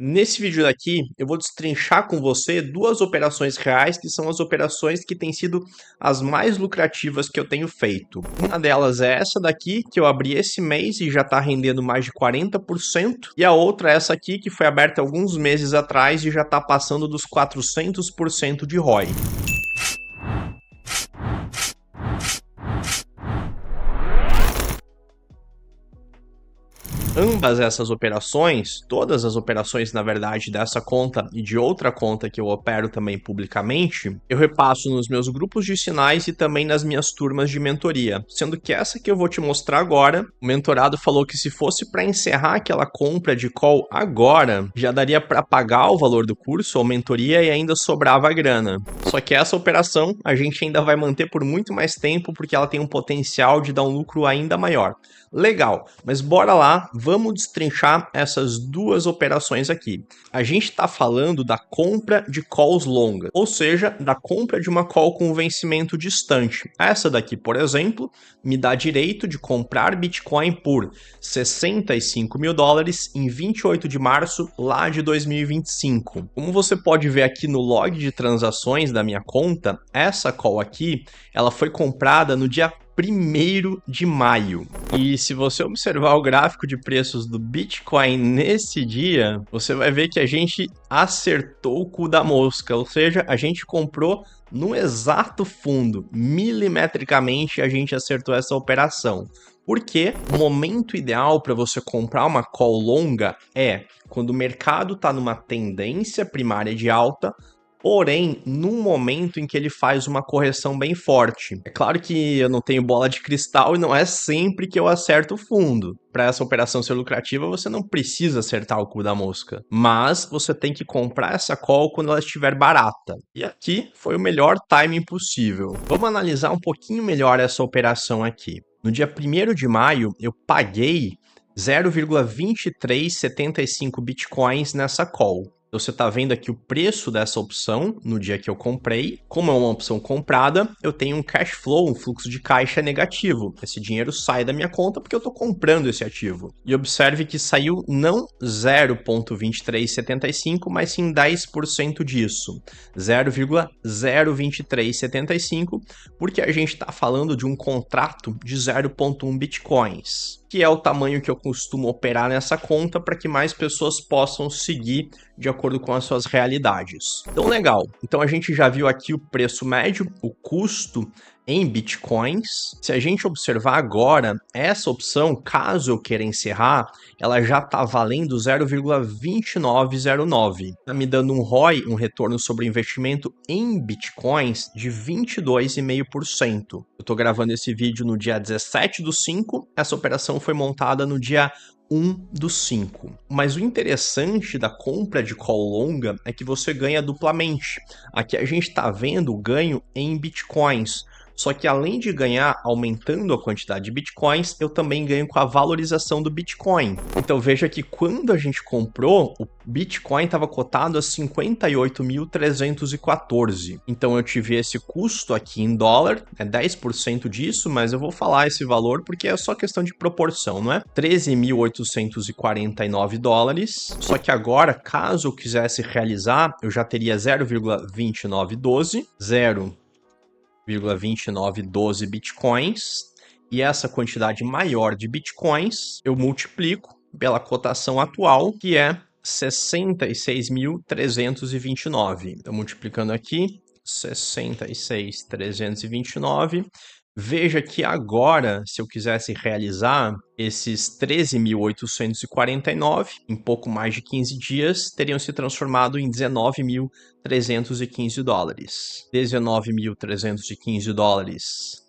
Nesse vídeo daqui, eu vou destrinchar com você duas operações reais que são as operações que têm sido as mais lucrativas que eu tenho feito. Uma delas é essa daqui, que eu abri esse mês e já está rendendo mais de 40%, e a outra é essa aqui, que foi aberta alguns meses atrás e já está passando dos 400% de ROI. Ambas essas operações, todas as operações, na verdade, dessa conta e de outra conta que eu opero também publicamente, eu repasso nos meus grupos de sinais e também nas minhas turmas de mentoria. Sendo que essa que eu vou te mostrar agora, o mentorado falou que se fosse para encerrar aquela compra de call agora, já daria para pagar o valor do curso ou mentoria e ainda sobrava a grana. Só que essa operação a gente ainda vai manter por muito mais tempo porque ela tem um potencial de dar um lucro ainda maior. Legal, mas bora lá, vamos destrinchar essas duas operações aqui. A gente está falando da compra de calls longas, ou seja, da compra de uma call com vencimento distante. Essa daqui, por exemplo, me dá direito de comprar Bitcoin por $65 mil em 28 de março lá de 2025. Como você pode ver aqui no log de transações da minha conta, essa call aqui, ela foi comprada no dia 1º de maio. E se você observar o gráfico de preços do Bitcoin nesse dia, você vai ver que a gente acertou o cu da mosca, ou seja, a gente comprou no exato fundo, milimetricamente a gente acertou essa operação. Porque o momento ideal para você comprar uma call longa é quando o mercado está numa tendência primária de alta, porém, num momento em que ele faz uma correção bem forte. É claro que eu não tenho bola de cristal e não é sempre que eu acerto o fundo. Para essa operação ser lucrativa, você não precisa acertar o cu da mosca. Mas você tem que comprar essa call quando ela estiver barata. E aqui foi o melhor timing possível. Vamos analisar um pouquinho melhor essa operação aqui. No dia 1º de maio, eu paguei 0,2375 bitcoins nessa call. Você está vendo aqui o preço dessa opção no dia que eu comprei. Como é uma opção comprada, eu tenho um cash flow, um fluxo de caixa negativo. Esse dinheiro sai da minha conta porque eu estou comprando esse ativo. E observe que saiu não 0,2375, mas sim 10% disso. 0,02375, porque a gente está falando de um contrato de 0,1 bitcoins, que é o tamanho que eu costumo operar nessa conta para que mais pessoas possam seguir de acordo com as suas realidades. Então, legal. Então, a gente já viu aqui o preço médio, o custo em bitcoins. Se a gente observar agora, essa opção, caso eu queira encerrar, ela já está valendo 0,2909. Está me dando um ROI, um retorno sobre investimento em bitcoins de 22,5%. Eu estou gravando esse vídeo no dia 17/5. Essa operação foi montada no dia 1/5. Mas o interessante da compra de call longa é que você ganha duplamente. Aqui a gente está vendo o ganho em bitcoins. Só que além de ganhar aumentando a quantidade de bitcoins, eu também ganho com a valorização do Bitcoin. Então veja que quando a gente comprou, o Bitcoin estava cotado a 58.314. Então eu tive esse custo aqui em dólar, é 10% disso, mas eu vou falar esse valor porque é só questão de proporção, não é? 13.849 dólares. Só que agora, caso eu quisesse realizar, eu já teria 0,2912, 0,2912 bitcoins, e essa quantidade maior de bitcoins eu multiplico pela cotação atual, que é 66.329. Então, multiplicando aqui, 66.329. Veja que agora, se eu quisesse realizar esses 13.849, em pouco mais de 15 dias, teriam se transformado em 19.315 dólares. 19.315 dólares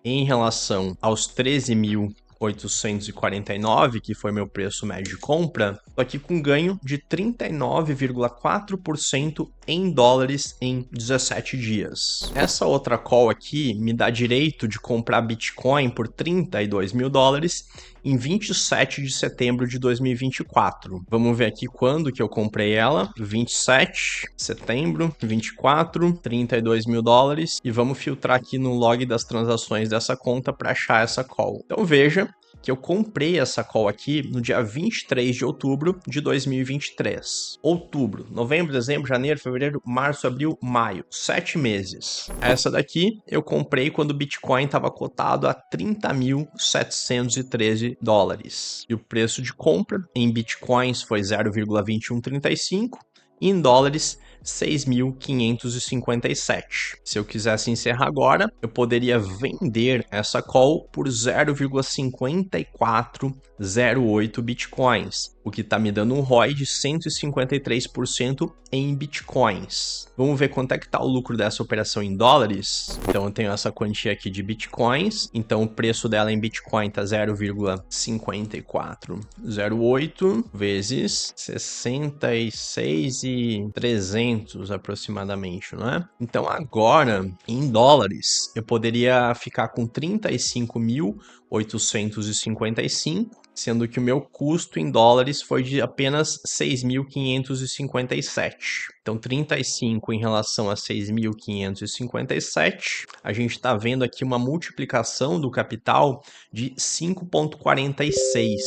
em relação aos 13.849, que foi meu preço médio de compra, tô aqui com ganho de 39,4% em dólares em 17 dias. Essa outra call aqui me dá direito de comprar Bitcoin por 32 mil dólares em 27 de setembro de 2024. Vamos ver aqui quando que eu comprei ela. 27 de setembro, 24, 32 mil dólares. E vamos filtrar aqui no log das transações dessa conta para achar essa call. Então veja que eu comprei essa call aqui no dia 23 de outubro de 2023. Outubro, novembro, dezembro, janeiro, fevereiro, março, abril, maio. 7 meses. Essa daqui eu comprei quando o Bitcoin estava cotado a 30.713 dólares. E o preço de compra em Bitcoins foi 0,2135 e em dólares 6.557. Se eu quisesse encerrar agora, eu poderia vender essa call por 0,5408 bitcoins, o que está me dando um ROI de 153% em bitcoins. Vamos ver quanto é que está o lucro dessa operação em dólares? Então eu tenho essa quantia aqui de bitcoins, então o preço dela em bitcoin está 0,5408 vezes 66.300 aproximadamente, não é? Então agora, em dólares, eu poderia ficar com 35.855, sendo que o meu custo em dólares foi de apenas 6.557. Então 35 em relação a 6.557, a gente está vendo aqui uma multiplicação do capital de 5,46.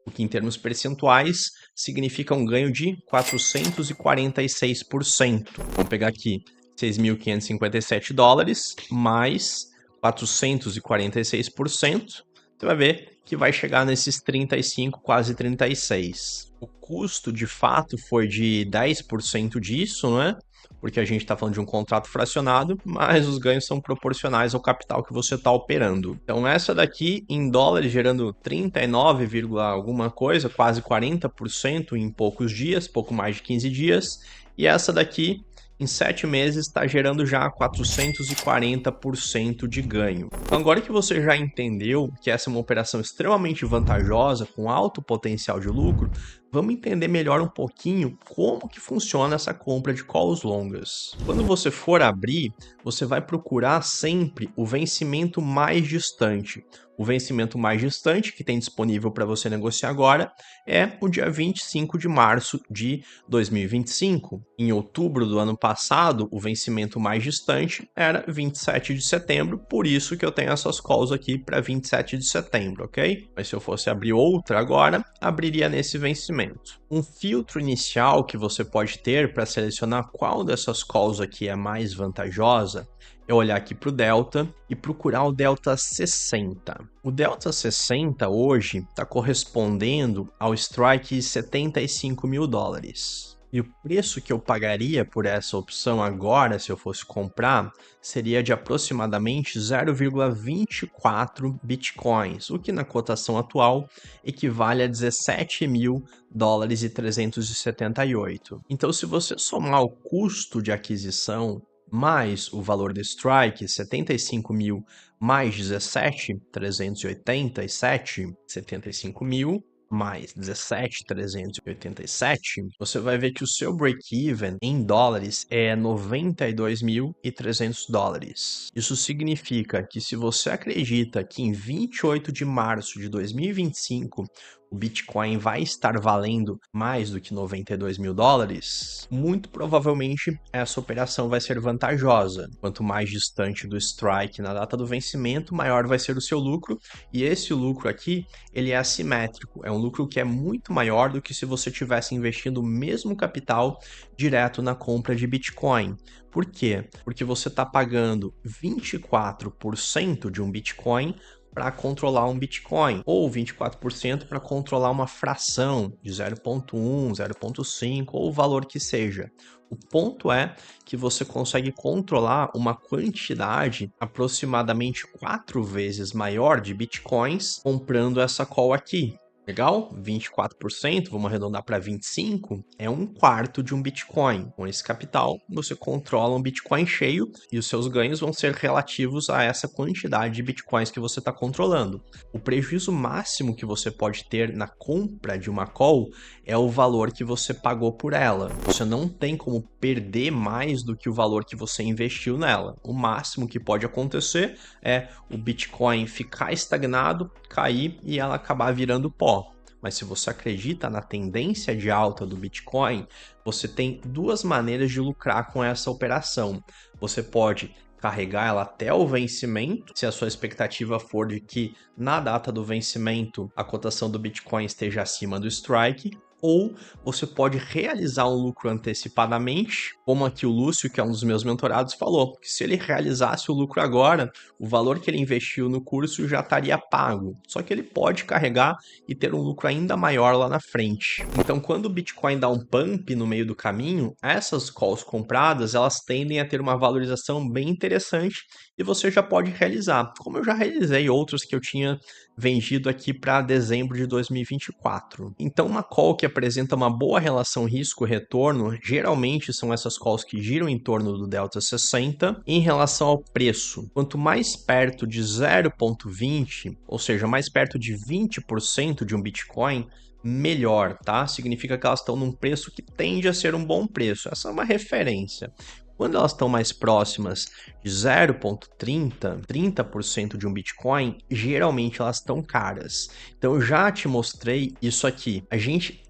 O que em termos percentuais significa um ganho de 446%. Vamos pegar aqui 6.557 dólares mais 446%. Você vai ver que vai chegar nesses 35, quase 36. O custo, de fato, foi de 10% disso, não é? Porque a gente está falando de um contrato fracionado, mas os ganhos são proporcionais ao capital que você está operando. Então essa daqui, em dólares, gerando 39, alguma coisa, quase 40% em poucos dias, pouco mais de 15 dias. E essa daqui, em 7 meses, está gerando já 440% de ganho. Então, agora que você já entendeu que essa é uma operação extremamente vantajosa, com alto potencial de lucro, vamos entender melhor um pouquinho como que funciona essa compra de calls longas. Quando você for abrir, você vai procurar sempre o vencimento mais distante. O vencimento mais distante que tem disponível para você negociar agora é o dia 25 de março de 2025. Em outubro do ano passado, o vencimento mais distante era 27 de setembro, por isso que eu tenho essas calls aqui para 27 de setembro, ok? Mas se eu fosse abrir outra agora, abriria nesse vencimento. Um filtro inicial que você pode ter para selecionar qual dessas calls aqui é mais vantajosa é olhar aqui para o Delta e procurar o Delta 60. O Delta 60 hoje está correspondendo ao strike 75 mil dólares. E o preço que eu pagaria por essa opção agora, se eu fosse comprar, seria de aproximadamente 0,24 bitcoins, o que na cotação atual equivale a 17 mil dólares e 378. Então, se você somar o custo de aquisição mais o valor do strike, 75 mil mais 17.387, 75 mil mais 17.387, você vai ver que o seu break-even em dólares é 92.300 dólares. Isso significa que se você acredita que em 28 de março de 2025 o Bitcoin vai estar valendo mais do que 92 mil dólares, muito provavelmente essa operação vai ser vantajosa. Quanto mais distante do strike na data do vencimento, maior vai ser o seu lucro, e esse lucro aqui, ele é assimétrico, é um lucro que é muito maior do que se você tivesse investindo o mesmo capital direto na compra de Bitcoin. Por quê? Porque você está pagando 24% de um Bitcoin para controlar um Bitcoin, ou 24% para controlar uma fração de 0,1, 0,5 ou o valor que seja. O ponto é que você consegue controlar uma quantidade aproximadamente 4 vezes maior de Bitcoins comprando essa call aqui. Legal? 24%, vamos arredondar para 25%, é um quarto de um Bitcoin. Com esse capital, você controla um Bitcoin cheio e os seus ganhos vão ser relativos a essa quantidade de Bitcoins que você está controlando. O prejuízo máximo que você pode ter na compra de uma call é o valor que você pagou por ela. Você não tem como perder mais do que o valor que você investiu nela. O máximo que pode acontecer é o Bitcoin ficar estagnado, cair e ela acabar virando pó. Mas se você acredita na tendência de alta do Bitcoin, você tem duas maneiras de lucrar com essa operação. Você pode carregar ela até o vencimento, se a sua expectativa for de que na data do vencimento a cotação do Bitcoin esteja acima do strike, ou você pode realizar um lucro antecipadamente, como aqui o Lúcio, que é um dos meus mentorados, falou, que se ele realizasse o lucro agora, o valor que ele investiu no curso já estaria pago. Só que ele pode carregar e ter um lucro ainda maior lá na frente. Então, quando o Bitcoin dá um pump no meio do caminho, essas calls compradas, elas tendem a ter uma valorização bem interessante e você já pode realizar, como eu já realizei outros que eu tinha vendido aqui para dezembro de 2024. Então, uma call que apresenta uma boa relação risco-retorno, geralmente são essas calls que giram em torno do delta 60 em relação ao preço. Quanto mais perto de 0,20, ou seja, mais perto de 20% de um Bitcoin, melhor, tá? Significa que elas estão num preço que tende a ser um bom preço. Essa é uma referência. Quando elas estão mais próximas de 0,30, 30% de um Bitcoin, geralmente elas estão caras. Então eu já te mostrei isso aqui.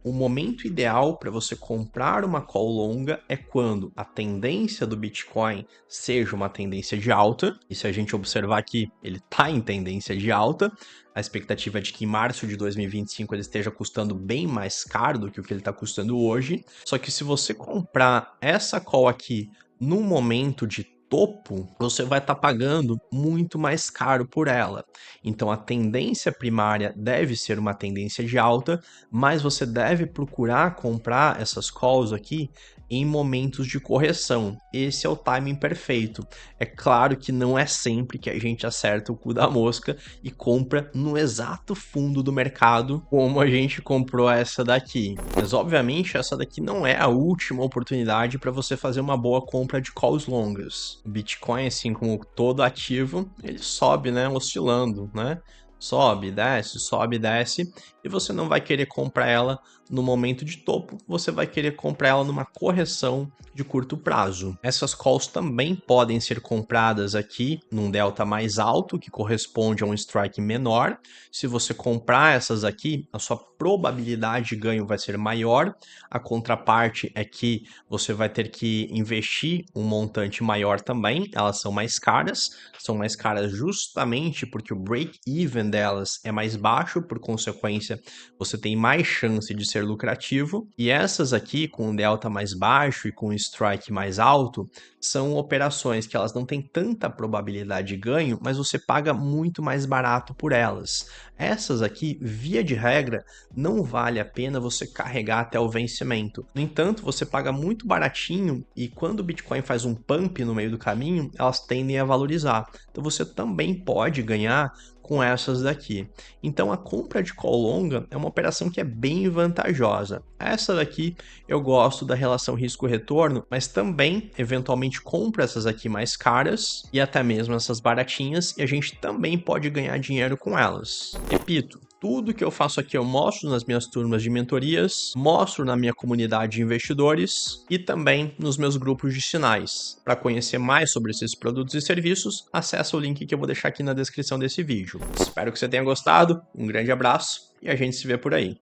O momento ideal para você comprar uma call longa é quando a tendência do Bitcoin seja uma tendência de alta, e se a gente observar aqui, ele está em tendência de alta, a expectativa é de que em março de 2025 ele esteja custando bem mais caro do que o que ele está custando hoje, só que se você comprar essa call aqui num momento de topo, você vai estar pagando muito mais caro por ela. Então a tendência primária deve ser uma tendência de alta, mas você deve procurar comprar essas calls aqui em momentos de correção. Esse é o timing perfeito. É claro que não é sempre que a gente acerta o cu da mosca e compra no exato fundo do mercado, como a gente comprou essa daqui. Mas obviamente essa daqui não é a última oportunidade para você fazer uma boa compra de calls longas. O Bitcoin, assim como todo ativo, ele sobe, né, oscilando, né? Sobe, desce, e você não vai querer comprar ela no momento de topo, você vai querer comprar ela numa correção de curto prazo. Essas calls também podem ser compradas aqui num delta mais alto, que corresponde a um strike menor. Se você comprar essas aqui, a sua probabilidade de ganho vai ser maior. A contraparte é que você vai ter que investir um montante maior também, elas são mais caras justamente porque o break-even delas é mais baixo, por consequência, você tem mais chance de ser lucrativo. E essas aqui, com um delta mais baixo e com um strike mais alto, são operações que elas não têm tanta probabilidade de ganho, mas você paga muito mais barato por elas. Essas aqui, via de regra, não vale a pena você carregar até o vencimento. No entanto, você paga muito baratinho e quando o Bitcoin faz um pump no meio do caminho, elas tendem a valorizar. Então você também pode ganhar com essas daqui. Então a compra de call longa é uma operação que é bem vantajosa. Essa daqui eu gosto da relação risco-retorno, mas também eventualmente compro essas aqui mais caras e até mesmo essas baratinhas e a gente também pode ganhar dinheiro com elas. Repito, tudo que eu faço aqui eu mostro nas minhas turmas de mentorias, mostro na minha comunidade de investidores e também nos meus grupos de sinais. Para conhecer mais sobre esses produtos e serviços, acessa o link que eu vou deixar aqui na descrição desse vídeo. Espero que você tenha gostado, um grande abraço e a gente se vê por aí.